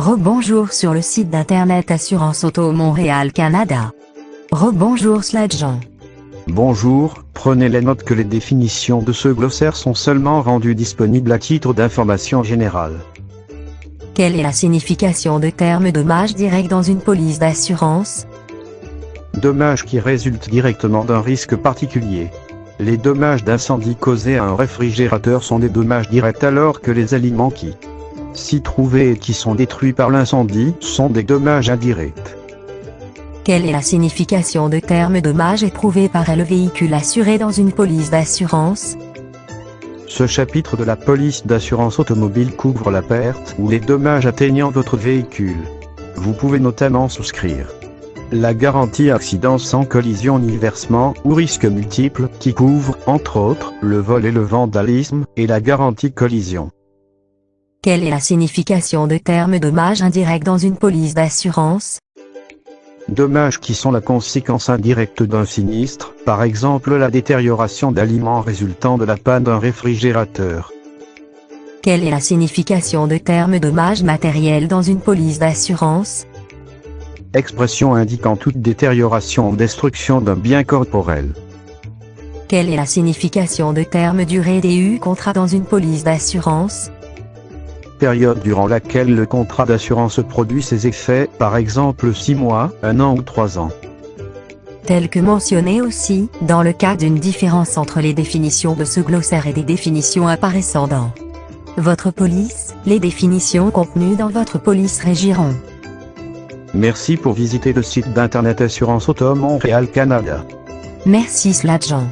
Rebonjour sur le site d'internet Assurance Auto Montréal Canada. Rebonjour Jean. Bonjour, prenez la note que les définitions de ce glossaire sont seulement rendues disponibles à titre d'information générale. Quelle est la signification de terme dommage direct dans une police d'assurance? Dommages qui résultent directement d'un risque particulier. Les dommages d'incendie causés à un réfrigérateur sont des dommages directs alors que les aliments qui s'y trouvaient et qui sont détruits par l'incendie sont des dommages indirects. Quelle est la signification de terme dommage éprouvé par le véhicule assuré dans une police d'assurance? Ce chapitre de la police d'assurance automobile couvre la perte ou les dommages atteignant votre véhicule. Vous pouvez notamment souscrire la garantie accident sans collision ni versement ou risques multiples qui couvre, entre autres, le vol et le vandalisme, et la garantie collision. Quelle est la signification de terme dommage indirect dans une police d'assurance? Dommages qui sont la conséquence indirecte d'un sinistre, par exemple la détérioration d'aliments résultant de la panne d'un réfrigérateur. Quelle est la signification de terme dommage matériel dans une police d'assurance? Expression indiquant toute détérioration ou destruction d'un bien corporel. Quelle est la signification de terme durée du contrat dans une police d'assurance? Période durant laquelle le contrat d'assurance produit ses effets, par exemple 6 mois, 1 an ou 3 ans. Tel que mentionné aussi, dans le cas d'une différence entre les définitions de ce glossaire et des définitions apparaissant dans votre police, les définitions contenues dans votre police régiront. Merci pour visiter le site d'internet Assurance Auto Montréal Canada. Merci Jean.